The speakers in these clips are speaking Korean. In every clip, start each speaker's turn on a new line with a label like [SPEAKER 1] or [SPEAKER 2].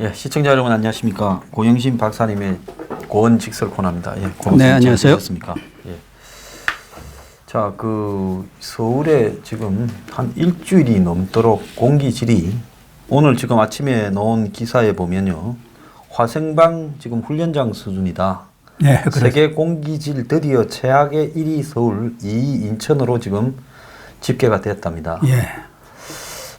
[SPEAKER 1] 예, 시청자 여러분 안녕하십니까. 고영신 박사님의 고언직설 코너입니다. 예,
[SPEAKER 2] 네, 안녕하세요.
[SPEAKER 1] 예. 자, 서울에 지금 한 일주일이 넘도록 공기질이 오늘 지금 아침에 나온 기사에 보면요. 화생방 지금 훈련장 수준이다.
[SPEAKER 2] 네,
[SPEAKER 1] 세계 공기질 드디어 최악의 1위 서울, 2위 인천으로 지금 집계가 됐답니다.
[SPEAKER 2] 예.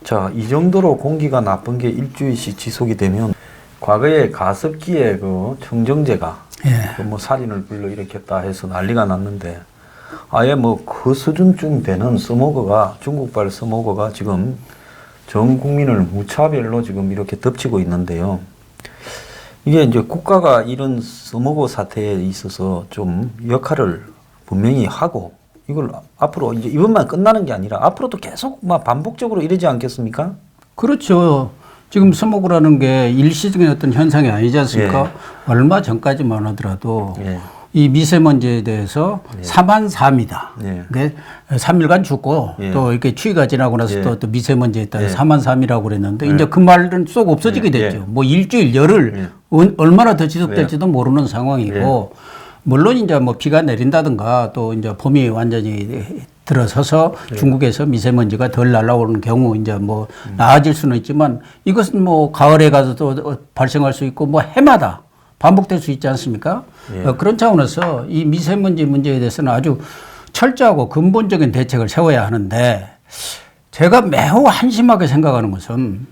[SPEAKER 1] 자, 이 정도로 공기가 나쁜 게 일주일씩 지속이 되면 과거에 가습기에 청정제가 살인을 불러일으켰다 해서 난리가 났는데 아예 그 수준쯤 되는 중국발 스모그가 지금 전 국민을 무차별로 지금 이렇게 덮치고 있는데요. 이게 이제 국가가 이런 스모그 사태에 있어서 좀 역할을 분명히 하고 이걸 앞으로 이제 이번만 끝나는 게 아니라 앞으로도 계속 반복적으로 이러지 않겠습니까?
[SPEAKER 2] 그렇죠. 지금 스모그라는 게 일시적인 어떤 현상이 아니지 않습니까?
[SPEAKER 1] 예.
[SPEAKER 2] 얼마 전까지만 하더라도
[SPEAKER 1] 예.
[SPEAKER 2] 이 미세먼지에 대해서 사만삼이다.
[SPEAKER 1] 예.
[SPEAKER 2] 그러니까 3일간 죽고
[SPEAKER 1] 예.
[SPEAKER 2] 또 이렇게 추위가 지나고 나서
[SPEAKER 1] 예.
[SPEAKER 2] 또 미세먼지에 따라
[SPEAKER 1] 예.
[SPEAKER 2] 사만삼이라고 그랬는데
[SPEAKER 1] 예.
[SPEAKER 2] 이제 그 말은 쏙 없어지게
[SPEAKER 1] 예.
[SPEAKER 2] 됐죠.
[SPEAKER 1] 예.
[SPEAKER 2] 뭐 일주일, 열흘 얼마나 더 지속될지도 모르는 상황이고 물론 이제 비가 내린다든가 또 이제 봄이 완전히 들어서서 중국에서 미세먼지가 덜 날아오는 경우 이제 나아질 수는 있지만 이것은 가을에 가서도 발생할 수 있고 해마다 반복될 수 있지 않습니까? 그런 차원에서 이 미세먼지 문제에 대해서는 아주 철저하고 근본적인 대책을 세워야 하는데 제가 매우 한심하게 생각하는 것은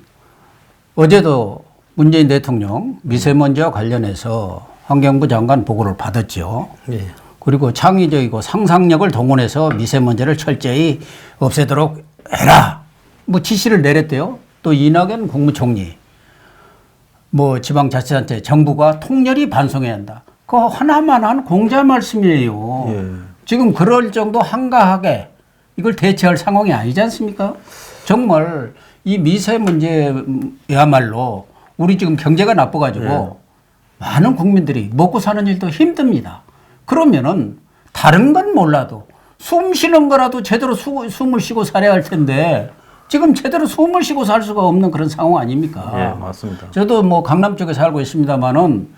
[SPEAKER 2] 어제도 문재인 대통령 미세먼지와 관련해서 환경부 장관 보고를 받았죠.
[SPEAKER 1] 예.
[SPEAKER 2] 그리고 창의적이고 상상력을 동원해서 미세먼지를 철저히 없애도록 해라. 지시를 내렸대요. 또 이낙연 국무총리, 지방자치단체, 정부가 통렬히 반성해야 한다. 그거 하나만한 공자 말씀이에요.
[SPEAKER 1] 예.
[SPEAKER 2] 지금 그럴 정도 한가하게 이걸 대처할 상황이 아니지 않습니까? 정말 이 미세먼지야말로 우리 지금 경제가 나빠가지고 많은 국민들이 먹고 사는 일도 힘듭니다. 그러면은 다른 건 몰라도 숨 쉬는 거라도 제대로 숨을 쉬고 살아야 할 텐데 지금 제대로 숨을 쉬고 살 수가 없는 그런 상황 아닙니까?
[SPEAKER 1] 예, 맞습니다.
[SPEAKER 2] 저도 강남 쪽에 살고 있습니다만은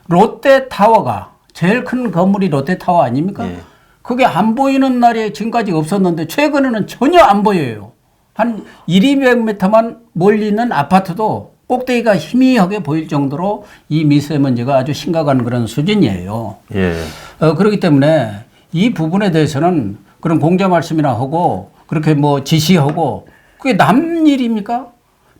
[SPEAKER 2] 롯데타워가 제일 큰 건물이 롯데타워 아닙니까?
[SPEAKER 1] 예.
[SPEAKER 2] 그게 안 보이는 날이 지금까지 없었는데 최근에는 전혀 안 보여요. 한 200m만 멀리 있는 아파트도 꼭대기가 희미하게 보일 정도로 이 미세먼지가 아주 심각한 그런 수준이에요.
[SPEAKER 1] 예.
[SPEAKER 2] 그렇기 때문에 이 부분에 대해서는 그런 공자 말씀이나 하고 그렇게 지시하고 그게 남 일입니까?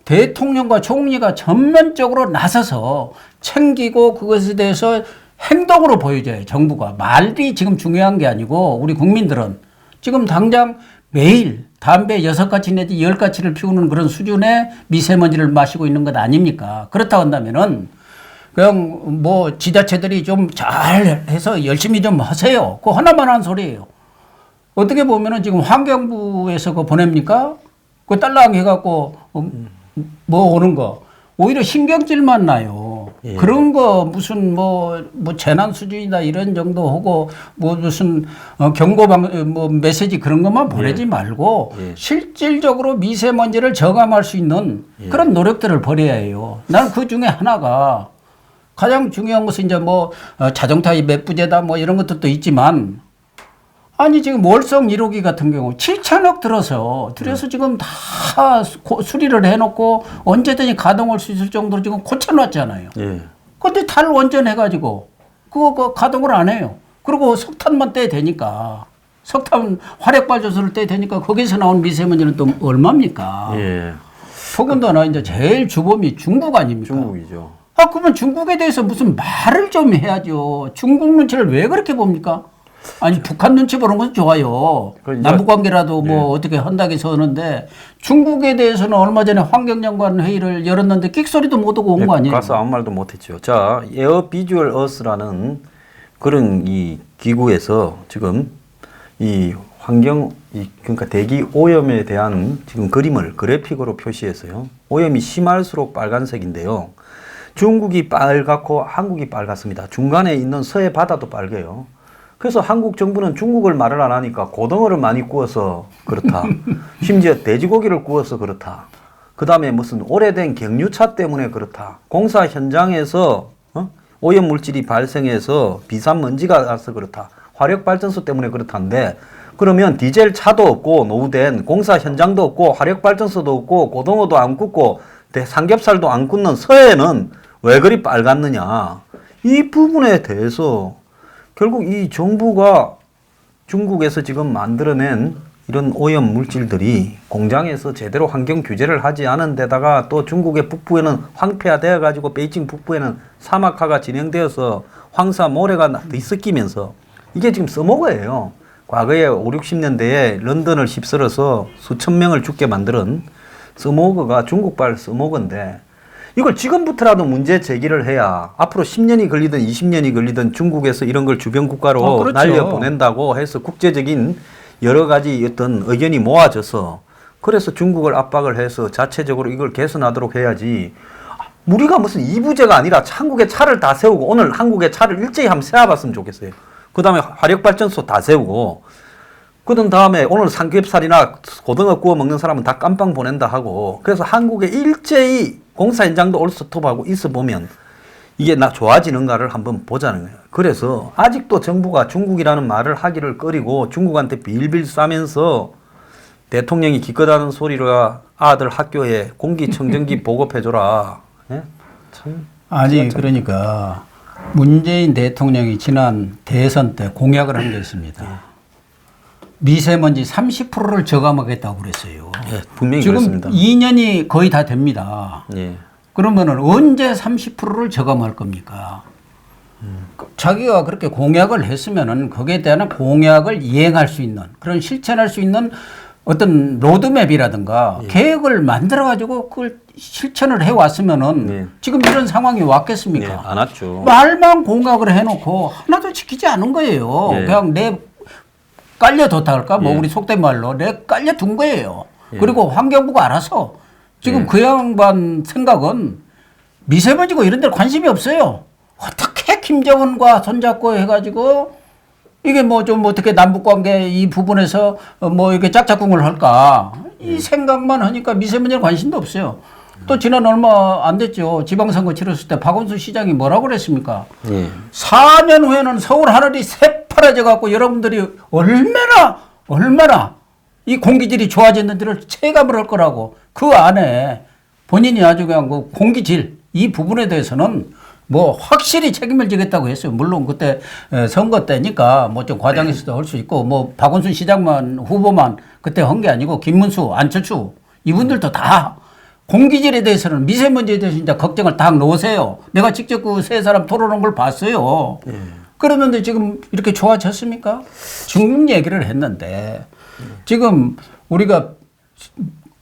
[SPEAKER 2] 대통령과 총리가 전면적으로 나서서 챙기고 그것에 대해서 행동으로 보여줘요. 정부가. 말이 지금 중요한 게 아니고 우리 국민들은 지금 당장 매일 담배 6가치 내지 10가치를 피우는 그런 수준의 미세먼지를 마시고 있는 것 아닙니까? 그렇다고 한다면은 그냥 지자체들이 좀 잘해서 열심히 좀 하세요. 그거 하나만 한 소리예요. 어떻게 보면은 지금 환경부에서 그거 보냅니까? 그 딸랑 해갖고 오는 거. 오히려 신경질만 나요.
[SPEAKER 1] 예.
[SPEAKER 2] 그런 거 무슨 재난 수준이다 이런 정도 하고 무슨 경고방 메시지 그런 것만 보내지 말고 실질적으로 미세먼지를 저감할 수 있는 그런 노력들을 벌여야 해요. 나는 그 중에 하나가 가장 중요한 것은 이제 자동차 매부제다 이런 것들도 있지만 아니 지금 월성 1호기 같은 경우 7천억 들여서 지금 다 수리를 해놓고 언제든지 가동할 수 있을 정도로 지금 고쳐놨잖아요. 그런데 달 원전해가지고 그거 가동을 안 해요. 그리고 석탄만 떼야 되니까 석탄 화력발전소를 떼야 되니까 거기서 나온 미세먼지는 또 얼마입니까? 더군다나 이제 제일 주범이 중국 아닙니까?
[SPEAKER 1] 중국이죠.
[SPEAKER 2] 그러면 중국에 대해서 무슨 말을 좀 해야죠. 중국 눈치를 왜 그렇게 봅니까? 아니 북한 눈치 보는 건 좋아요. 남북관계라도 어떻게 한다고 해서 하는데 중국에 대해서는 얼마 전에 환경장관 회의를 열었는데 끽소리도 못 하고 온 거 아니에요?
[SPEAKER 1] 가서 아무 말도 못했죠. 자, 에어 비주얼 어스라는 그런 이 기구에서 지금 이 그러니까 대기 오염에 대한 지금 그래픽으로 표시했어요. 오염이 심할수록 빨간색인데요. 중국이 빨갛고 한국이 빨갛습니다. 중간에 있는 서해 바다도 빨개요. 그래서 한국 정부는 중국을 말을 안 하니까 고등어를 많이 구워서 그렇다. 심지어 돼지고기를 구워서 그렇다. 그다음에 무슨 오래된 경유차 때문에 그렇다. 공사 현장에서 오염 물질이 발생해서 비산 먼지가 나서 그렇다. 화력 발전소 때문에 그렇다는데 그러면 디젤 차도 없고 노후된 공사 현장도 없고 화력 발전소도 없고 고등어도 안 굽고 삼겹살도 안 굽는 서해는 왜 그리 빨갛느냐. 이 부분에 대해서 결국 이 정부가 중국에서 지금 만들어낸 이런 오염 물질들이 공장에서 제대로 환경 규제를 하지 않은 데다가 또 중국의 북부에는 황폐화되어 가지고 베이징 북부에는 사막화가 진행되어서 황사 모래가 뒤섞이면서 이게 지금 써먹어예요. 과거에 5, 60년대에 런던을 휩쓸어서 수천 명을 죽게 만드는 써먹어가 중국발 써먹어인데 이걸 지금부터라도 문제 제기를 해야 앞으로 10년이 걸리든 20년이 걸리든 중국에서 이런 걸 주변 국가로
[SPEAKER 2] 그렇죠.
[SPEAKER 1] 날려보낸다고 해서 국제적인 여러 가지 어떤 의견이 모아져서 그래서 중국을 압박을 해서 자체적으로 이걸 개선하도록 해야지. 우리가 무슨 이부제가 아니라 한국에 차를 다 세우고 오늘 한국에 차를 일제히 한번 세워봤으면 좋겠어요. 그 다음에 화력발전소 다 세우고 그런 다음에 오늘 삼겹살이나 고등어 구워 먹는 사람은 다 깜빵 보낸다 하고 그래서 한국에 일제히 공사 현장도 올스톱하고 있어 보면 이게 좋아지는가를 한번 보자는 거예요. 그래서 아직도 정부가 중국이라는 말을 하기를 꺼리고 중국한테 빌빌 싸면서 대통령이 기껏하는 소리로 아들 학교에 공기청정기 보급해줘라. 예? 참.
[SPEAKER 2] 아니 그러니까 문재인 대통령이 지난 대선 때 공약을 한 게 있습니다. 미세먼지 30%를 저감하겠다고 그랬어요.
[SPEAKER 1] 예, 분명히
[SPEAKER 2] 지금
[SPEAKER 1] 그렇습니다.
[SPEAKER 2] 2년이 거의 다 됩니다.
[SPEAKER 1] 예.
[SPEAKER 2] 그러면은 언제 30%를 저감할 겁니까? 자기가 그렇게 공약을 했으면은 거기에 대한 공약을 이행할 수 있는 그런 실천할 수 있는 어떤 로드맵이라든가 계획을 만들어 가지고 그걸 실천을 해 왔으면은 지금 이런 상황이 왔겠습니까?
[SPEAKER 1] 안 왔죠.
[SPEAKER 2] 말만 공약을 해놓고 하나도 지키지 않은 거예요. 그냥 내 깔려뒀다 할까? 뭐 우리 속된 말로 내 깔려둔 거예요. 그리고 환경부가 알아서 지금 그 양반 생각은 미세먼지고 이런 데 관심이 없어요. 어떻게 김정은과 손잡고 해가지고 이게 뭐 좀 어떻게 남북관계 이 부분에서 뭐 이렇게 짝짝꿍을 할까 이 생각만 하니까 미세먼지에 관심도 없어요. 또 지난 얼마 안 됐죠. 지방선거 치렀을 때 박원순 시장이 뭐라고 그랬습니까? 4년 후에는 서울 하늘이 새파래져 갖고 여러분들이 얼마나 이 공기질이 좋아졌는지를 체감을 할 거라고 그 안에 본인이 아주 그냥 그 공기질 이 부분에 대해서는 뭐 확실히 책임을 지겠다고 했어요. 물론 그때 선거 때니까 뭐 좀 과장해서도 할 수 있고 뭐 박원순 시장만 후보만 그때 한 게 아니고 김문수, 안철수 이분들도 다 공기질에 대해서는 미세먼지에 대해서 이제 걱정을 딱 놓으세요. 내가 직접 그 세 사람 토론한 걸 봤어요. 그러는데 지금 이렇게 좋아졌습니까? 중국 얘기를 했는데 지금 우리가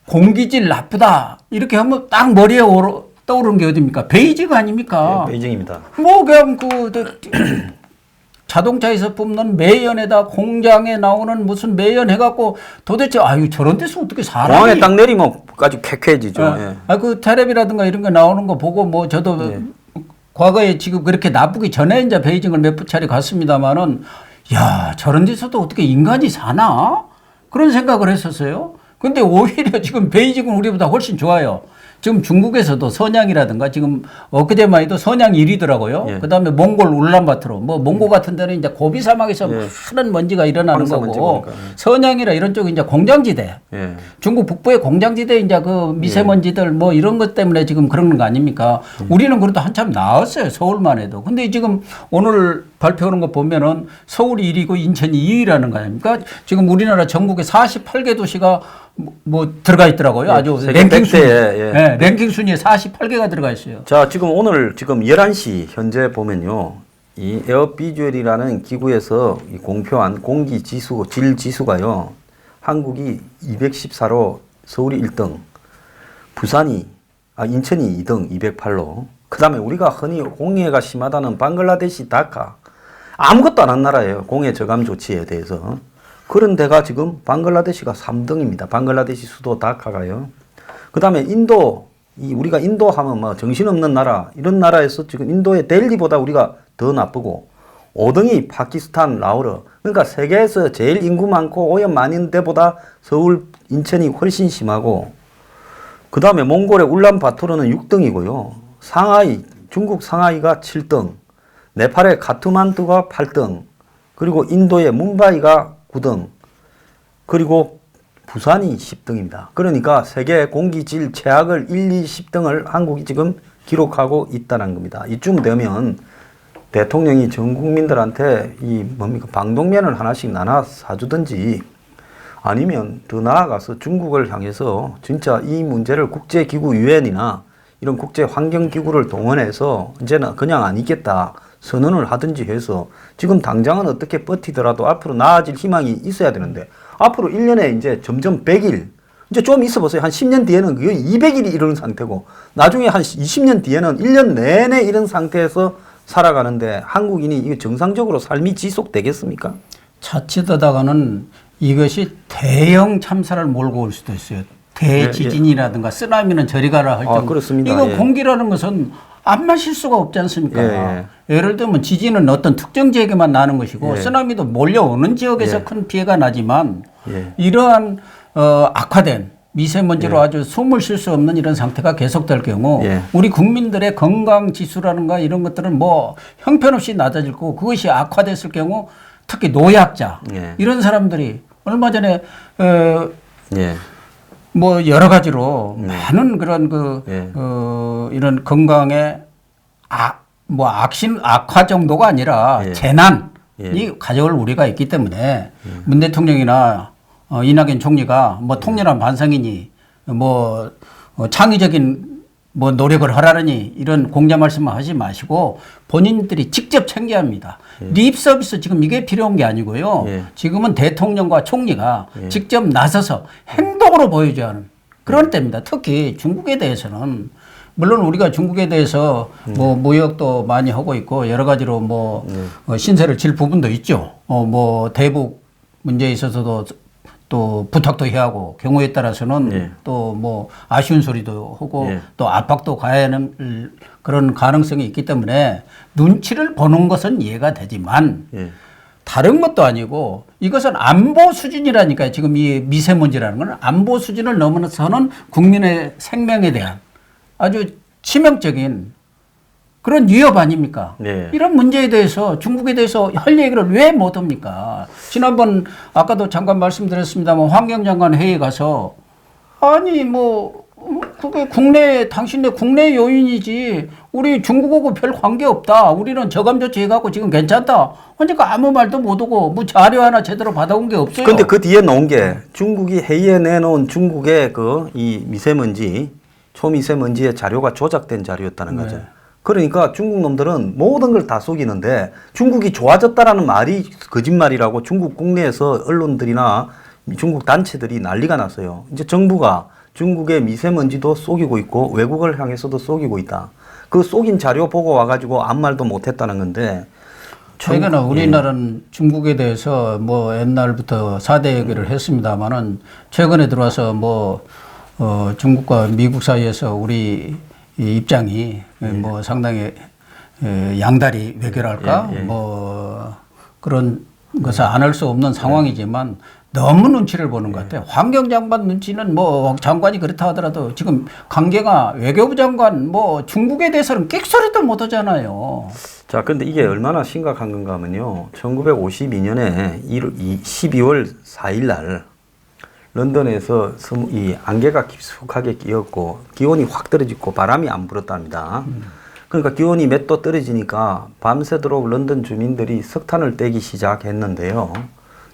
[SPEAKER 2] 공기질 나쁘다 이렇게 하면 딱 머리에 떠오르는 게 어딥니까? 베이징 아닙니까?
[SPEAKER 1] 베이징입니다.
[SPEAKER 2] 뭐 그냥 자동차에서 뽑는 매연에다 공장에 나오는 무슨 매연 해갖고 도대체 아유 저런 데서 어떻게 사람이
[SPEAKER 1] 공항에 딱 내리면 아주 쾌쾌해지죠.
[SPEAKER 2] 그 텔레비라든가 이런 거 나오는 거 보고 뭐 저도 과거에 지금 그렇게 나쁘기 전에 이제 베이징을 몇 차례 갔습니다만은 야 저런 데서도 어떻게 인간이 사나 그런 생각을 했었어요. 근데 오히려 지금 베이징은 우리보다 훨씬 좋아요. 지금 중국에서도 선양이라든가 지금 엊그제만 해도 선양 1위더라고요. 그다음에 몽골 울란바토르 뭐 몽골 같은 데는 이제 고비 사막에서 많은 먼지가 일어나는 거고 선양이라 이런 쪽이 이제 공장지대. 중국 북부의 공장지대 이제 그 미세먼지들 뭐 이런 것 때문에 지금 그러는 거 아닙니까? 우리는 그래도 한참 나았어요. 서울만 해도. 근데 지금 오늘 발표하는 거 보면은 서울이 1위고 인천이 2위라는 거 아닙니까? 지금 우리나라 전국에 48개 도시가 뭐 들어가 있더라고요. 아주 랭킹 순위. 랭킹 순위에 48개가 들어가 있어요.
[SPEAKER 1] 자, 지금 오늘 지금 11시 현재 보면요. 이 에어비주얼이라는 기구에서 이 공표한 공기 지수, 질 지수가요. 한국이 214로 서울이 1등, 인천이 2등 208로. 그다음에 우리가 흔히 공해가 심하다는 방글라데시 다카. 아무것도 안 한 나라예요. 공해 저감 조치에 대해서. 그런 데가 지금 방글라데시가 3등입니다. 방글라데시 수도 다카가요. 그 다음에 인도, 우리가 인도 하면 뭐 정신없는 나라, 이런 나라에서 지금 인도의 델리보다 우리가 더 나쁘고, 5등이 파키스탄, 라오르. 그러니까 세계에서 제일 인구 많고 오염 많은 데보다 서울, 인천이 훨씬 심하고, 그 다음에 몽골의 울란바토르는 6등이고요. 상하이, 중국 상하이가 7등, 네팔의 카트만두가 8등, 그리고 인도의 뭄바이가 9등, 그리고 부산이 10등입니다. 그러니까 세계 공기질 최악을 1, 2, 10등을 한국이 지금 기록하고 있다는 겁니다. 이쯤 되면 대통령이 전 국민들한테 이 뭡니까 방독면을 하나씩 나눠 사주든지 아니면 더 나아가서 중국을 향해서 진짜 이 문제를 국제기구 유엔이나 이런 국제환경기구를 동원해서 이제는 그냥 안 있겠다 선언을 하든지 해서 지금 당장은 어떻게 버티더라도 앞으로 나아질 희망이 있어야 되는데 앞으로 1년에 이제 점점 100일 이제 좀 있어 보세요. 한 10년 뒤에는 거의 200일이 이런 상태고 나중에 한 20년 뒤에는 1년 내내 이런 상태에서 살아가는데 한국인이 이게 정상적으로 삶이 지속되겠습니까?
[SPEAKER 2] 자칫하다가는 이것이 대형 참사를 몰고 올 수도 있어요. 대지진이라든가 쓰나미는 저리 가라 할 정도.
[SPEAKER 1] 그렇습니다.
[SPEAKER 2] 이거
[SPEAKER 1] 예.
[SPEAKER 2] 공기라는 것은 안 마실 수가 없지 않습니까?
[SPEAKER 1] 예.
[SPEAKER 2] 예를 들면 지진은 어떤 특정 지역에만 나는 것이고
[SPEAKER 1] 예.
[SPEAKER 2] 쓰나미도 몰려오는 지역에서
[SPEAKER 1] 예.
[SPEAKER 2] 큰 피해가 나지만
[SPEAKER 1] 예.
[SPEAKER 2] 이러한 악화된 미세먼지로
[SPEAKER 1] 예.
[SPEAKER 2] 아주 숨을 쉴 수 없는 이런 상태가 계속될 경우
[SPEAKER 1] 예.
[SPEAKER 2] 우리 국민들의 건강 지수라든가 이런 것들은 뭐 형편없이 낮아질 거고 그것이 악화됐을 경우 특히 노약자
[SPEAKER 1] 예.
[SPEAKER 2] 이런 사람들이 얼마 전에
[SPEAKER 1] 예.
[SPEAKER 2] 뭐 여러 가지로 많은 그런
[SPEAKER 1] 예.
[SPEAKER 2] 이런 건강에 악화 정도가 아니라
[SPEAKER 1] 예.
[SPEAKER 2] 재난이
[SPEAKER 1] 예.
[SPEAKER 2] 가져올 우리가 있기 때문에 문 대통령이나 이낙연 총리가 뭐 통렬한 반성이니 뭐 창의적인 뭐 노력을 하라느니 이런 공자 말씀을 하지 마시고 본인들이 직접 챙겨야 합니다. 립 서비스 지금 이게 필요한 게 아니고요.
[SPEAKER 1] 예.
[SPEAKER 2] 지금은 대통령과 총리가
[SPEAKER 1] 예.
[SPEAKER 2] 직접 나서서 행동으로 보여줘야 하는 그런 때입니다. 특히 중국에 대해서는 물론 우리가 중국에 대해서 뭐 무역도 많이 하고 있고 여러 가지로 뭐 신세를 질 부분도 있죠. 뭐 대북 문제에 있어서도 또 부탁도 해야 하고 경우에 따라서는
[SPEAKER 1] 예.
[SPEAKER 2] 또 뭐 아쉬운 소리도 하고
[SPEAKER 1] 예.
[SPEAKER 2] 또 압박도 가야 하는 그런 가능성이 있기 때문에 눈치를 보는 것은 이해가 되지만
[SPEAKER 1] 예.
[SPEAKER 2] 다른 것도 아니고 이것은 안보 수준이라니까요. 지금 이 미세먼지라는 건 안보 수준을 넘어서는 국민의 생명에 대한 아주 치명적인 그런 위협 아닙니까?
[SPEAKER 1] 네.
[SPEAKER 2] 이런 문제에 대해서 중국에 대해서 할 얘기를 왜 못합니까? 지난번 아까도 잠깐 말씀드렸습니다만 환경장관 회의에 가서 아니 뭐 그게 당신네 국내 요인이지 우리 중국하고 별 관계 없다. 우리는 저감 조치해갖고 지금 괜찮다. 그러니까 아무 말도 못하고 뭐 자료 하나 제대로 받아온 게 없어요.
[SPEAKER 1] 근데 그 뒤에 나온 게 중국이 회의에 내놓은 중국의 이 미세먼지 초미세먼지의 자료가 조작된 자료였다는 거죠.
[SPEAKER 2] 네.
[SPEAKER 1] 그러니까 중국 놈들은 모든 걸 다 속이는데 중국이 좋아졌다라는 말이 거짓말이라고 중국 국내에서 언론들이나 중국 단체들이 난리가 났어요. 이제 정부가 중국의 미세먼지도 속이고 있고 외국을 향해서도 속이고 있다. 그 속인 자료 보고 와가지고 아무 말도 못했다는 건데.
[SPEAKER 2] 최근에 우리나라는 중국에 대해서 뭐 옛날부터 4대 얘기를 했습니다만은 최근에 들어와서 뭐 중국과 미국 사이에서 우리 이 입장이 뭐 상당히 양다리 외교랄까 뭐 그런 것을 안 할 수 없는 상황이지만 너무 눈치를 보는 것 같아요. 환경장관 눈치는 뭐 장관이 그렇다 하더라도 지금 강경화 외교부 장관 뭐 중국에 대해서는 끽소리도 못 하잖아요.
[SPEAKER 1] 자, 근데 이게 얼마나 심각한 건가 하면요. 1952년에 12월 4일 날 런던에서 이 안개가 깊숙하게 끼었고 기온이 확 떨어지고 바람이 안 불었답니다. 그러니까 기온이 몇 도 떨어지니까 밤새도록 런던 주민들이 석탄을 떼기 시작했는데요.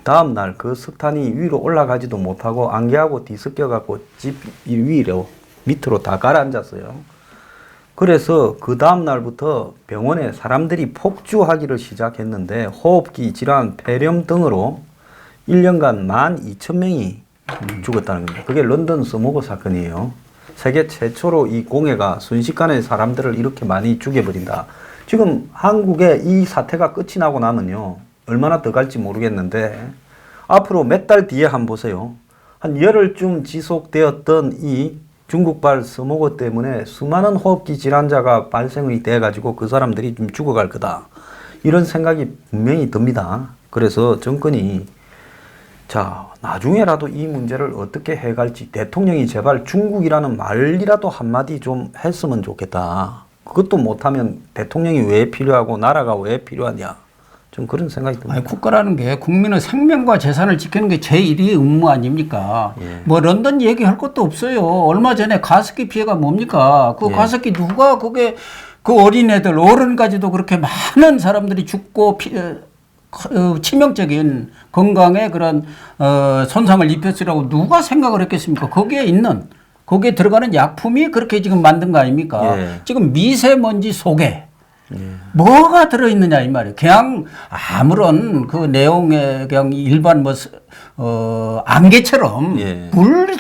[SPEAKER 1] 다음 날 그 석탄이 위로 올라가지도 못하고 안개하고 뒤섞여 갖고 집 위로 밑으로 다 가라앉았어요. 그래서 그 다음 날부터 병원에 사람들이 폭주하기를 시작했는데 호흡기 질환, 폐렴 등으로 1년간 12,000명이 죽었다는 겁니다. 그게 런던 스모그 사건이에요. 세계 최초로 이 공해가 순식간에 사람들을 이렇게 많이 죽여버린다. 지금 한국에 이 사태가 끝이 나고 나면요. 얼마나 더 갈지 모르겠는데 앞으로 몇 달 뒤에 한번 보세요. 한 열흘쯤 지속되었던 이 중국발 스모그 때문에 수많은 호흡기 질환자가 발생이 돼가지고 그 사람들이 좀 죽어갈 거다. 이런 생각이 분명히 듭니다. 그래서 정권이 자, 나중에라도 이 문제를 어떻게 해갈지 대통령이 제발 중국이라는 말이라도 한마디 좀 했으면 좋겠다. 그것도 못하면 대통령이 왜 필요하고 나라가 왜 필요하냐. 좀 그런 생각이 듭니다.
[SPEAKER 2] 아니, 국가라는 게 국민의 생명과 재산을 지키는 게 제1의 의무 아닙니까?
[SPEAKER 1] 예.
[SPEAKER 2] 뭐 런던 얘기할 것도 없어요. 얼마 전에 가습기 피해가 뭡니까? 그
[SPEAKER 1] 예.
[SPEAKER 2] 가습기 누가 그게 그 어린애들 어른까지도 그렇게 많은 사람들이 죽고 치명적인 건강에 그런 손상을 입혔으라고 누가 생각을 했겠습니까? 거기에 들어가는 약품이 그렇게 지금 만든 거 아닙니까?
[SPEAKER 1] 예.
[SPEAKER 2] 지금 미세먼지 속에
[SPEAKER 1] 예.
[SPEAKER 2] 뭐가 들어있느냐 이 말이에요. 그냥 아무런 그 내용에 그냥 일반 안개처럼
[SPEAKER 1] 예.
[SPEAKER 2] 물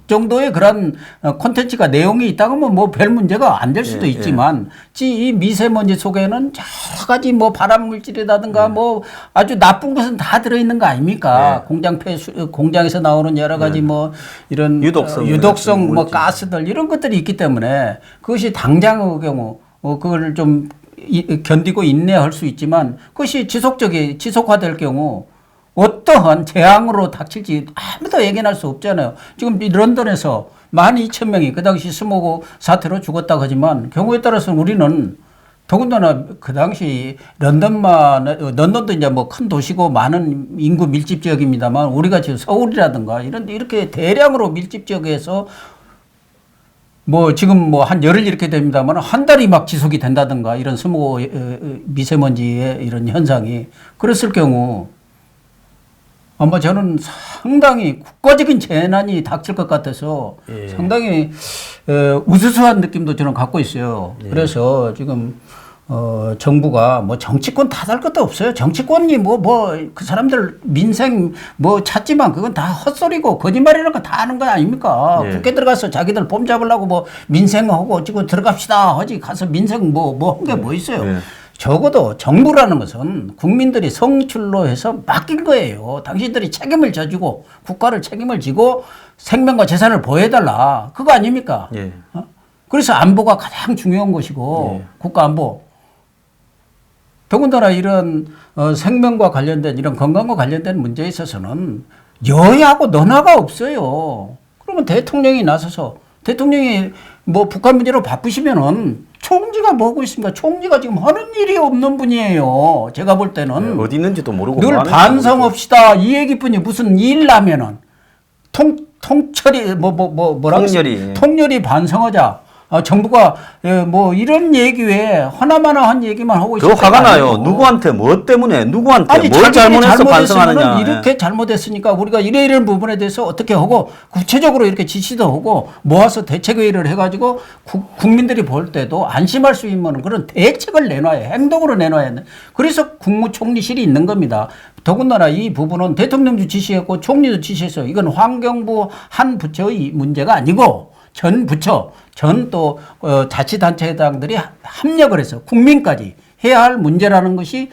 [SPEAKER 2] 정도의 그런 콘텐츠가 내용이 있다면 뭐 별 문제가 안 될 수도
[SPEAKER 1] 예,
[SPEAKER 2] 있지만 이 미세먼지 속에는 여러 가지 뭐 발암 물질이라든가 뭐 아주 나쁜 것은 다 들어있는 거 아닙니까? 공장에서 나오는 여러 가지 뭐 이런 유독성 뭐 가스들 이런 것들이 있기 때문에 그것이 당장의 경우 그걸 좀 견디고 인내할 수 있지만 그것이 지속화될 경우 어떠한 재앙으로 닥칠지 아무도 예견할 수 없잖아요. 지금 런던에서 12,000명이 그 당시 스모그 사태로 죽었다고 하지만 경우에 따라서는 우리는 더군다나 그 당시 런던도 이제 뭐 큰 도시고 많은 인구 밀집 지역입니다만 우리가 지금 서울이라든가 이런 데 이렇게 대량으로 밀집 지역에서 뭐 지금 뭐 한 열흘 이렇게 됩니다만 한 달이 막 지속이 된다든가 이런 스모그 미세먼지의 이런 현상이 그랬을 경우 아마 저는 상당히 국가적인 재난이 닥칠 것 같아서
[SPEAKER 1] 예.
[SPEAKER 2] 상당히 우수수한 느낌도 저는 갖고 있어요.
[SPEAKER 1] 예.
[SPEAKER 2] 그래서 지금 정부가 뭐 정치권 탓할 것도 없어요. 정치권이 그 사람들 민생 뭐 찾지만 그건 다 헛소리고 거짓말이라는 거 다 하는 거 아닙니까?
[SPEAKER 1] 예.
[SPEAKER 2] 국회 들어가서 자기들 폼 잡으려고 뭐 민생하고 지금 들어갑시다 하지 가서 민생 한 게 뭐 있어요.
[SPEAKER 1] 예.
[SPEAKER 2] 적어도 정부라는 것은 국민들이 성출로 해서 맡긴 거예요. 당신들이 책임을 져주고 국가를 책임을 지고 생명과 재산을 보호해달라. 그거 아닙니까?
[SPEAKER 1] 예.
[SPEAKER 2] 그래서 안보가 가장 중요한 것이고
[SPEAKER 1] 예.
[SPEAKER 2] 국가 안보. 더군다나 이런 생명과 관련된 이런 건강과 관련된 문제에 있어서는 여야하고 너나가 없어요. 그러면 대통령이 나서서 대통령이 뭐 북한 문제로 바쁘시면은 총리가 뭐 하고 있습니까? 총리가 지금 하는 일이 없는 분이에요. 제가 볼 때는.
[SPEAKER 1] 어디 있는지도 모르고
[SPEAKER 2] 늘
[SPEAKER 1] 뭐 하는지도
[SPEAKER 2] 반성합시다. 이 얘기뿐이 무슨 일 나면은 통철이 통렬히 반성하자. 정부가 뭐 이런 얘기 외에 하나마나한 얘기만 하고 있어요.
[SPEAKER 1] 더 화가 나요. 누구한테 뭐 때문에 누구한테 뭘 잘못해서 반성하느냐.
[SPEAKER 2] 이렇게 잘못했으니까 우리가 이런 부분에 대해서 어떻게 하고 구체적으로 이렇게 지시도 하고 모아서 대책회의를 해가지고 국민들이 볼 때도 안심할 수 있는 그런 대책을 내놔야 행동으로 내놔야 돼. 그래서 국무총리실이 있는 겁니다. 더군다나 이 부분은 대통령도 지시했고 총리도 지시했어요. 이건 환경부 한 부처의 문제가 아니고 전 부처, 전 또 자치단체장들이 합력을 해서 국민까지 해야 할 문제라는 것이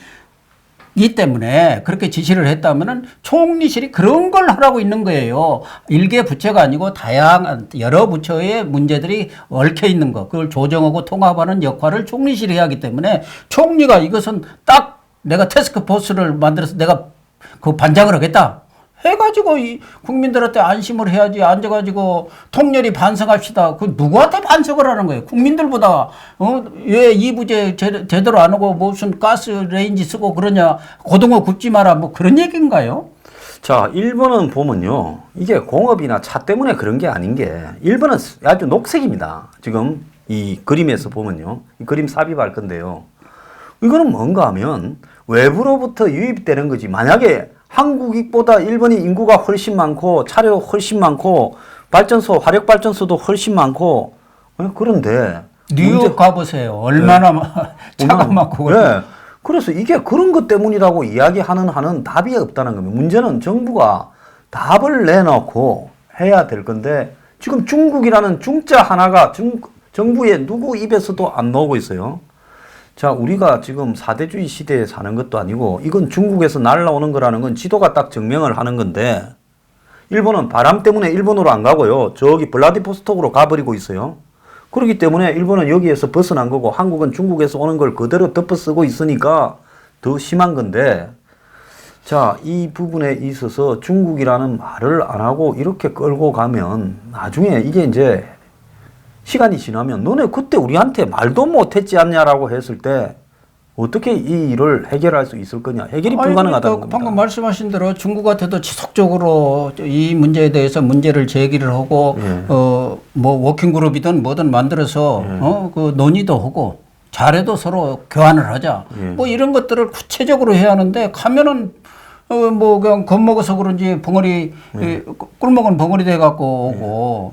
[SPEAKER 2] 이 때문에 그렇게 지시를 했다면은 총리실이 그런 걸 하라고 있는 거예요. 일개 부처가 아니고 다양한 여러 부처의 문제들이 얽혀 있는 것, 그걸 조정하고 통합하는 역할을 총리실이 해야 하기 때문에 총리가 이것은 딱 내가 태스크포스를 만들어서 내가 그 반장을 하겠다. 해가지고 이 국민들한테 안심을 해야지. 앉아가지고 통렬히 반성합시다. 그 누구한테 반성을 하는 거예요? 국민들보다 왜 이 부제 제대로 안 하고 무슨 가스 레인지 쓰고 그러냐? 고등어 굽지 마라. 뭐 그런 얘기인가요?
[SPEAKER 1] 자, 일본은 보면요. 이게 공업이나 차 때문에 그런 게 아닌 게 일본은 아주 녹색입니다. 지금 이 그림에서 보면요. 이 그림 삽입할 건데요. 이거는 뭔가 하면 외부로부터 유입되는 거지. 만약에 한국보다 일본이 인구가 훨씬 많고 차량 훨씬 많고 발전소 화력발전소도 훨씬 많고 그런데
[SPEAKER 2] 뉴욕 가보세요. 얼마나 차가 많고.
[SPEAKER 1] 네. 그래서 이게 그런 것 때문이라고 이야기하는 한은 답이 없다는 겁니다. 문제는 정부가 답을 내놓고 해야 될 건데 지금 중국이라는 중자 하나가 정부의 누구 입에서도 안 나오고 있어요. 자, 우리가 지금 사대주의 시대에 사는 것도 아니고 이건 중국에서 날라오는 거라는 건 지도가 딱 증명을 하는 건데 일본은 바람 때문에 일본으로 안 가고요. 저기 블라디보스톡으로 가버리고 있어요. 그렇기 때문에 일본은 여기에서 벗어난 거고 한국은 중국에서 오는 걸 그대로 덮어쓰고 있으니까 더 심한 건데 자, 이 부분에 있어서 중국이라는 말을 안 하고 이렇게 끌고 가면 나중에 이게 이제 시간이 지나면 너네 그때 우리한테 말도 못했지 않냐라고 했을 때 어떻게 이 일을 해결할 수 있을 거냐. 해결이 불가능하다는 겁니다.
[SPEAKER 2] 방금 말씀하신 대로 중국한테도 지속적으로 이 문제에 대해서 문제를 제기를 하고 뭐 워킹그룹이든 뭐든 만들어서 그 논의도 하고 잘해도 서로 교환을 하자. 뭐 이런 것들을 구체적으로 해야 하는데 가면은 뭐 그냥 겁먹어서 그런지 벙어리 꿀먹은 벙어리 돼 갖고 오고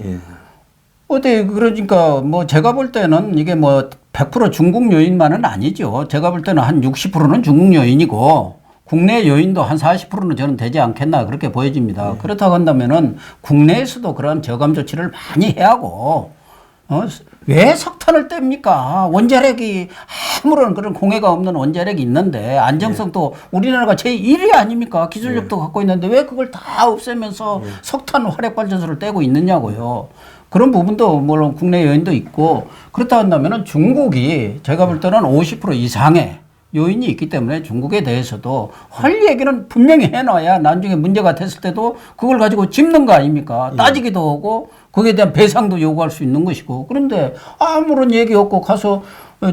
[SPEAKER 2] 어때 그러니까 뭐 제가 볼 때는 이게 뭐 100% 중국 요인만은 아니죠. 제가 볼 때는 한 60%는 중국 요인이고 국내 요인도 한 40%는 저는 되지 않겠나 그렇게 보여집니다. 그렇다고 한다면은 국내에서도 그런 저감 조치를 많이 해야 하고 왜 석탄을 뗍니까? 원자력이 아무런 그런 공해가 없는 원자력이 있는데 안정성도 우리나라가 제1위 아닙니까? 기술력도 갖고 있는데 왜 그걸 다 없애면서 석탄 화력발전소를 떼고 있느냐고요. 그런 부분도 물론 국내 요인도 있고 그렇다 한다면은 중국이 제가 볼 때는 50% 이상의 요인이 있기 때문에 중국에 대해서도 할 얘기는 분명히 해놔야 나중에 문제가 됐을 때도 그걸 가지고 짚는 거 아닙니까? 따지기도 하고 거기에 대한 배상도 요구할 수 있는 것이고 그런데 아무런 얘기 없고 가서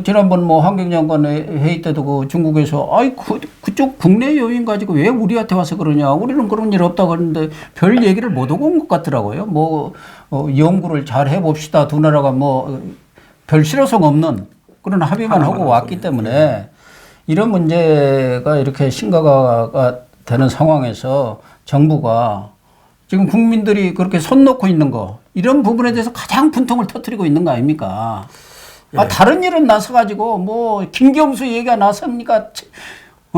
[SPEAKER 2] 지난번 뭐 환경장관 회의 때도 그 중국에서 아이 그쪽 국내 요인 가지고 왜 우리한테 와서 그러냐 우리는 그런 일 없다고 하는데 별 얘기를 못 하고 온 것 같더라고요. 뭐 연구를 잘 해봅시다. 두 나라가 뭐 별 실효성 없는 그런 합의만 하고 왔기 때문에 이런 문제가 이렇게 심각화가 되는 상황에서 정부가 지금 국민들이 그렇게 손 놓고 있는 거 이런 부분에 대해서 가장 분통을 터뜨리고 있는 거 아닙니까? 다른 일은 나서가지고 뭐 김경수 얘기가 나섭니까?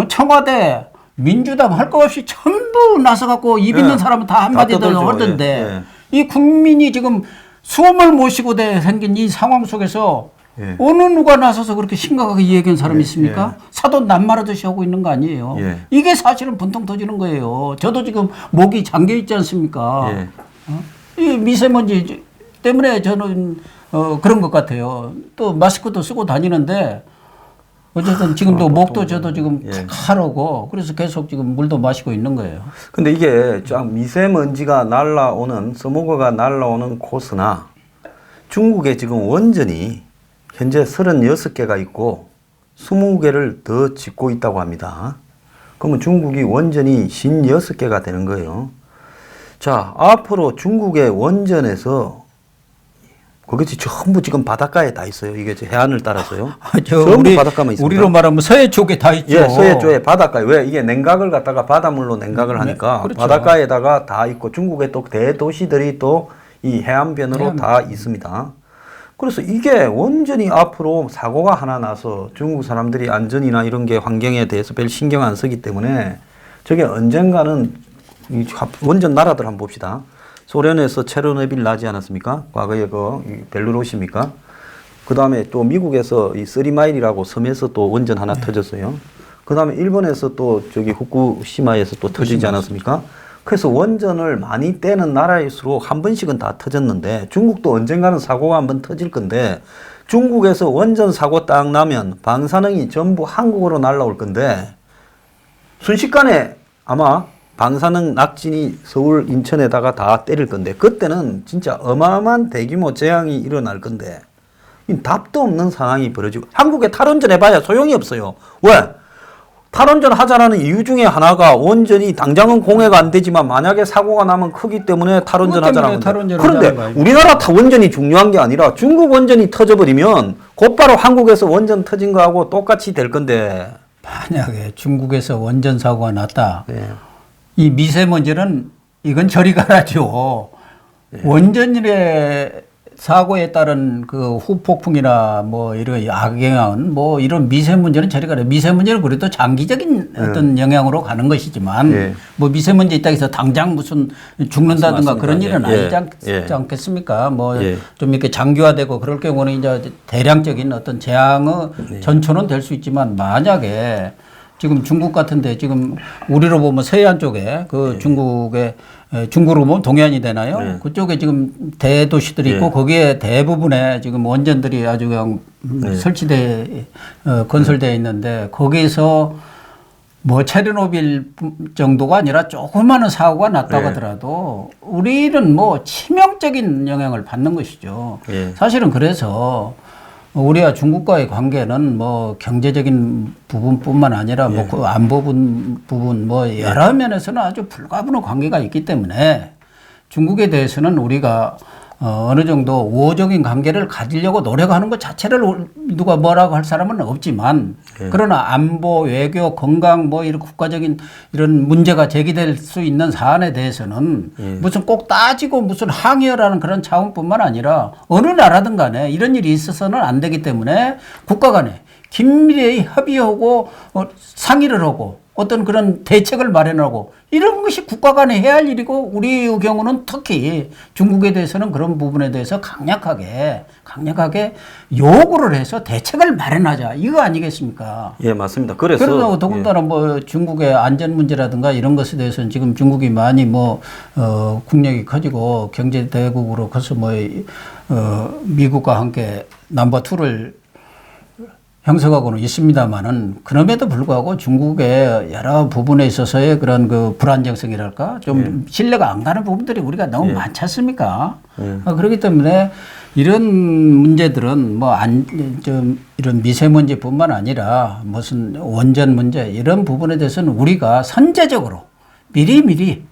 [SPEAKER 2] 청와대 민주당 할 거 없이 전부 나서갖고 입 있는 사람은 다 한마디들 하던데 이 국민이 지금 수험을 모시고 생긴 이 상황 속에서 어느 누가 나서서 그렇게 심각하게 얘기한 사람이 있습니까? 사돈 남말하듯이 하고 있는 거 아니에요. 이게 사실은 분통 터지는 거예요. 저도 지금 목이 잠겨 있지 않습니까? 이 미세먼지 때문에 저는 그런 것 같아요. 또 마스크도 쓰고 다니는데 어쨌든 지금도 목도 저도 지금 칼하고 그래서 계속 지금 물도 마시고 있는 거예요.
[SPEAKER 1] 근데 이게 쫙 미세먼지가 날라오는 스모그가 날라오는 코스나 중국에 지금 원전이 현재 36개가 있고 20개를 더 짓고 있다고 합니다. 그러면 중국이 원전이 56개가 되는 거예요. 자, 앞으로 중국의 원전에서 그것이 전부 지금 바닷가에 다 있어요. 이게 해안을 따라서요. 전부 바닷가만 있습니다.
[SPEAKER 2] 우리로 말하면 서해 쪽에 다 있죠.
[SPEAKER 1] 예, 서해 쪽에 바닷가에. 왜 이게 냉각을 갖다가 바닷물로 냉각을 하니까
[SPEAKER 2] 그렇죠.
[SPEAKER 1] 바닷가에다가 다 있고 중국의 또 대도시들이 또 이 해안변으로 다 있습니다. 그래서 이게 원전이 앞으로 사고가 하나 나서 중국 사람들이 안전이나 이런 게 환경에 대해서 별 신경 안 쓰기 때문에 저게 언젠가는 이 원전 나라들 한번 봅시다. 소련에서 체르노빌 나지 않았습니까? 과거에 그 벨루로시입니까? 그 다음에 또 미국에서 이 쓰리마일이라고 섬에서 또 원전 하나 터졌어요. 그 다음에 일본에서 또 저기 후쿠시마에서 또 터지지 않았습니까? 그래서 원전을 많이 떼는 나라일수록 한 번씩은 다 터졌는데 중국도 언젠가는 사고가 한번 터질 건데 중국에서 원전 사고 딱 나면 방사능이 전부 한국으로 날라올 건데 순식간에 아마 방사능 낙진이 서울, 인천에다가 다 때릴 건데 그때는 진짜 어마어마한 대규모 재앙이 일어날 건데 답도 없는 상황이 벌어지고 한국에 탈원전 해봐야 소용이 없어요. 왜? 탈원전 하자라는 이유 중에 하나가 원전이 당장은 공해가 안 되지만 만약에 사고가 나면 크기 때문에 탈원전 하자는 건데 그런데 우리나라 원전이 중요한 게 아니라 중국 원전이 터져버리면 곧바로 한국에서 원전 터진 거하고 똑같이 될 건데
[SPEAKER 2] 만약에 중국에서 원전 사고가 났다. 이 미세먼지는 이건 저리 가라죠. 원전일의 사고에 따른 그 후폭풍이나 뭐 이런 악영향은 뭐 이런 미세먼지는 저리 가라. 미세먼지는 그래도 장기적인 어떤 영향으로 가는 것이지만 뭐 미세먼지 있다고 해서 당장 무슨 죽는다든가 그런 일은 아니지 않겠습니까? 뭐 좀 이렇게 장기화되고 그럴 경우는 이제 대량적인 어떤 재앙의 전초는 될 수 있지만 만약에 지금 중국 같은데 지금 우리로 보면 서해안 쪽에 그 중국으로 보면 동해안이 되나요? 그쪽에 지금 대도시들이 있고 거기에 대부분의 지금 원전들이 아주 그냥 건설되어 있는데 거기에서 뭐 체르노빌 정도가 아니라 조그마한 사고가 났다고
[SPEAKER 1] 예.
[SPEAKER 2] 하더라도 우리는 뭐 치명적인 영향을 받는 것이죠.
[SPEAKER 1] 예.
[SPEAKER 2] 사실은 그래서 우리와 중국과의 관계는 뭐 경제적인 부분뿐만 아니라 뭐 그 안보 부분 뭐 여러 면에서는 아주 불가분의 관계가 있기 때문에 중국에 대해서는 우리가 어느 정도 우호적인 관계를 가지려고 노력하는 것 자체를 누가 뭐라고 할 사람은 없지만 그러나 안보, 외교, 건강 뭐 이런 국가적인 이런 문제가 제기될 수 있는 사안에 대해서는 무슨 꼭 따지고 무슨 항의하라는 그런 차원뿐만 아니라 어느 나라든 간에 이런 일이 있어서는 안 되기 때문에 국가 간에 긴밀히 협의하고 상의를 하고 어떤 그런 대책을 마련하고 이런 것이 국가 간에 해야 할 일이고 우리의 경우는 특히 중국에 대해서는 그런 부분에 대해서 강력하게 요구를 해서 대책을 마련하자 이거 아니겠습니까?
[SPEAKER 1] 예, 맞습니다. 그래서
[SPEAKER 2] 더군다나 뭐 중국의 안전 문제라든가 이런 것에 대해서는 지금 중국이 많이 뭐 국력이 커지고 경제 대국으로 커서 뭐 미국과 함께 넘버 2를 형성하고는 있습니다만은 그럼에도 불구하고 중국의 여러 부분에 있어서의 그런 그 불안정성이랄까 좀 신뢰가 안 가는 부분들이 우리가 너무 많지 않습니까? 그렇기 때문에 이런 문제들은 뭐 좀 이런 미세먼지뿐만 아니라 무슨 원전 문제 이런 부분에 대해서는 우리가 선제적으로 미리미리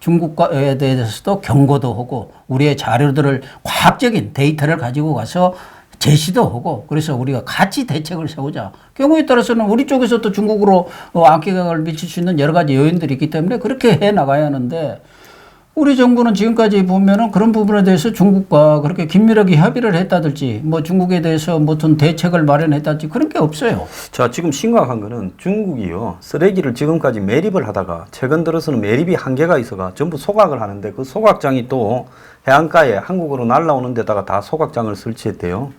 [SPEAKER 2] 중국에 대해서도 경고도 하고 우리의 자료들을 과학적인 데이터를 가지고 가서 제시도 하고 그래서 우리가 같이 대책을 세우자. 경우에 따라서는 우리 쪽에서도 중국으로 악영향을 미칠 수 있는 여러 가지 요인들이 있기 때문에 그렇게 해 나가야 하는데 우리 정부는 지금까지 보면은 그런 부분에 대해서 중국과 그렇게 긴밀하게 협의를 했다든지 뭐 중국에 대해서 무슨 대책을 마련했다든지 그런 게 없어요.
[SPEAKER 1] 자, 지금 심각한 거는 중국이요. 쓰레기를 지금까지 매립을 하다가 최근 들어서는 매립이 한계가 있어가 전부 소각을 하는데 그 소각장이 또 해안가에 한국으로 날라오는 데다가 다 소각장을 설치했대요.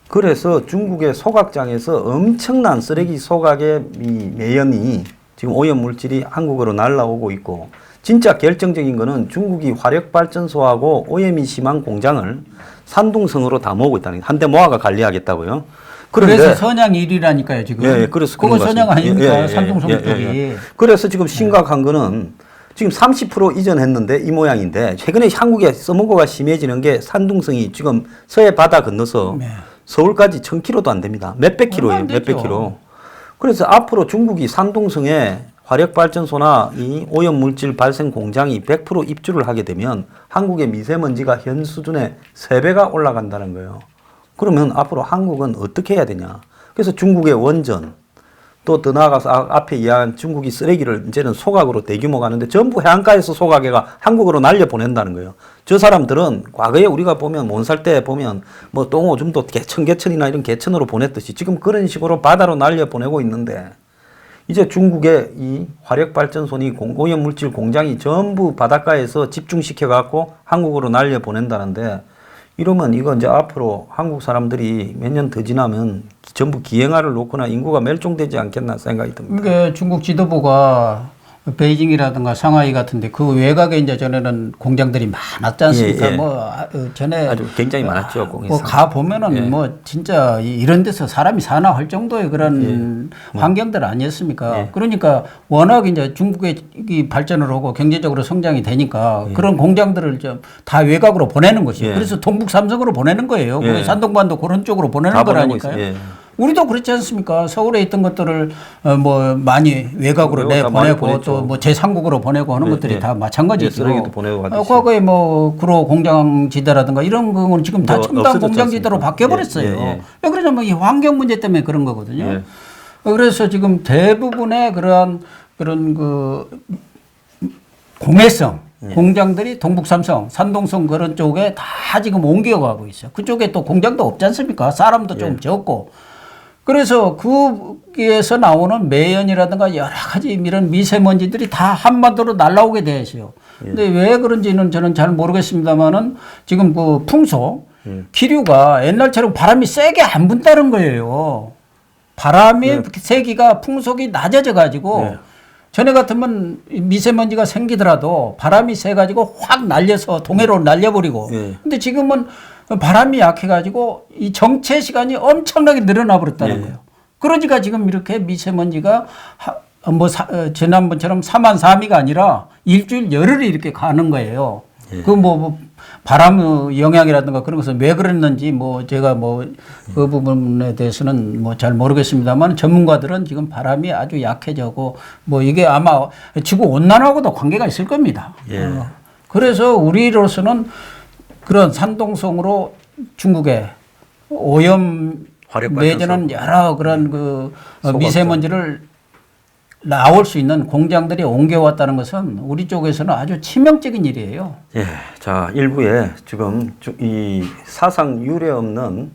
[SPEAKER 1] 그래서 중국의 소각장에서 엄청난 쓰레기 소각의 이 매연이 지금 오염 물질이 한국으로 날라오고 있고 진짜 결정적인 거는 중국이 화력발전소하고 오염이 심한 공장을 산둥성으로 다 모으고 있다는 게 한데 모아가 관리하겠다고요.
[SPEAKER 2] 그래서 선양 1위라니까요 지금.
[SPEAKER 1] 예, 그래서
[SPEAKER 2] 그거 선양 아닙니까? 산둥성
[SPEAKER 1] 예,
[SPEAKER 2] 쪽이.
[SPEAKER 1] 그래서 지금 심각한 거는 지금 30% 이전했는데 이 모양인데 최근에 한국에 써먹고가 심해지는 게 산둥성이 지금 서해 바다 건너서 서울까지 1000km도 안 됩니다. 몇백 킬로예요. 몇백 킬로. 그래서 앞으로 중국이 산둥성에 화력발전소나 이 오염물질 발생 공장이 100% 입주를 하게 되면 한국의 미세먼지가 현 수준의 3배가 올라간다는 거예요. 그러면 앞으로 한국은 어떻게 해야 되냐. 그래서 중국의 원전 또 더 나아가서 앞에 이야기한 중국이 쓰레기를 이제는 소각으로 대규모 가는데 전부 해안가에서 소각해가 한국으로 날려보낸다는 거예요. 저 사람들은 과거에 우리가 보면 몬살 때 보면 뭐 똥오줌도 청계천이나 이런 개천으로 보냈듯이 지금 그런 식으로 바다로 날려보내고 있는데 이제 중국의 이 화력발전소니 오염물질 공장이 전부 바닷가에서 집중시켜 갖고 한국으로 날려보낸다는데 이러면 이거 이제 앞으로 한국 사람들이 몇 년 더 지나면 전부 기행화를 놓거나 인구가 멸종되지 않겠나 생각이 듭니다.
[SPEAKER 2] 그러니까 중국 지도부가 베이징이라든가 상하이 같은데 그 외곽에 이제 전에는 공장들이 많았지 않습니까? 뭐 전에
[SPEAKER 1] 아주 굉장히 많았죠.
[SPEAKER 2] 뭐 가 보면은 뭐 진짜 이런 데서 사람이 사나 할 정도의 그런 환경들 아니었습니까? 그러니까 워낙 이제 중국이 발전을 하고 경제적으로 성장이 되니까 그런 공장들을 좀 다 외곽으로 보내는 것이에요. 그래서 동북 삼성으로 보내는 거예요. 산동반도 그런 쪽으로 보내는 거라니까요. 우리도 그렇지 않습니까? 서울에 있던 것들을 뭐 많이 외곽으로 내보내고 또 뭐 제3국으로 보내고 하는 것들이 다 마찬가지죠.
[SPEAKER 1] 쓰레기도 보내고 하듯이.
[SPEAKER 2] 과거에 뭐 구로 공장지대라든가 이런 거는 지금 다 첨단 공장지대로 바뀌어버렸어요. 왜 그러냐면 이 환경 문제 때문에 그런 거거든요. 그래서 지금 대부분의 그런 그 공해성 공장들이 동북 삼성, 산동성 그런 쪽에 다 지금 옮겨가고 있어요. 그쪽에 또 공장도 없지 않습니까? 사람도 좀 적고. 그래서 거기에서 나오는 매연이라든가 여러 가지 이런 미세먼지들이 다 한반도로 날아오게 돼 있어요. 근데 왜 그런지는 저는 잘 모르겠습니다만은 지금 그 풍속, 기류가 옛날처럼 바람이 세게 안 분다는 거예요. 바람의 세기가 풍속이 낮아져 가지고 전에 같으면 미세먼지가 생기더라도 바람이 세가지고 확 날려서 동해로 날려버리고. 근데 지금은 바람이 약해가지고 이 정체 시간이 엄청나게 늘어나 버렸다는 거예요. 그러니까 지금 이렇게 미세먼지가 지난번처럼 4만 3위가 아니라 일주일 열흘이 이렇게 가는 거예요.
[SPEAKER 1] 예.
[SPEAKER 2] 그 뭐 바람 영향이라든가 그런 것은 왜 그랬는지 뭐 제가 뭐 그 부분에 대해서는 뭐 잘 모르겠습니다만 전문가들은 지금 바람이 아주 약해지고 뭐 이게 아마 지구 온난화하고도 관계가 있을 겁니다.
[SPEAKER 1] 예.
[SPEAKER 2] 그래서 우리로서는 그런 산동성으로 중국에 오염 내지는 여러 그런 그 미세먼지를 나올 수 있는 공장들이 옮겨왔다는 것은 우리 쪽에서는 아주 치명적인 일이에요.
[SPEAKER 1] 예. 자, 일부에 지금 이 사상 유례 없는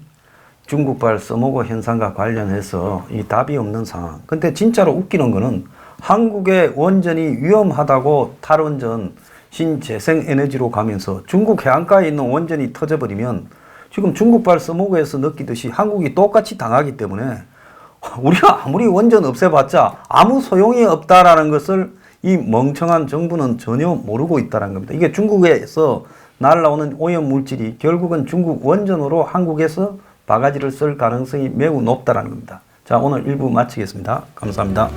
[SPEAKER 1] 중국발 써먹어 현상과 관련해서 이 답이 없는 상황. 근데 진짜로 웃기는 거는 한국의 원전이 위험하다고 탈원전 신재생에너지로 가면서 중국 해안가에 있는 원전이 터져버리면 지금 중국발 써먹어에서 느끼듯이 한국이 똑같이 당하기 때문에 우리가 아무리 원전 없애봤자 아무 소용이 없다라는 것을 이 멍청한 정부는 전혀 모르고 있다는 겁니다. 이게 중국에서 날라오는 오염 물질이 결국은 중국 원전으로 한국에서 바가지를 쓸 가능성이 매우 높다는 겁니다. 자, 오늘 1부 마치겠습니다. 감사합니다.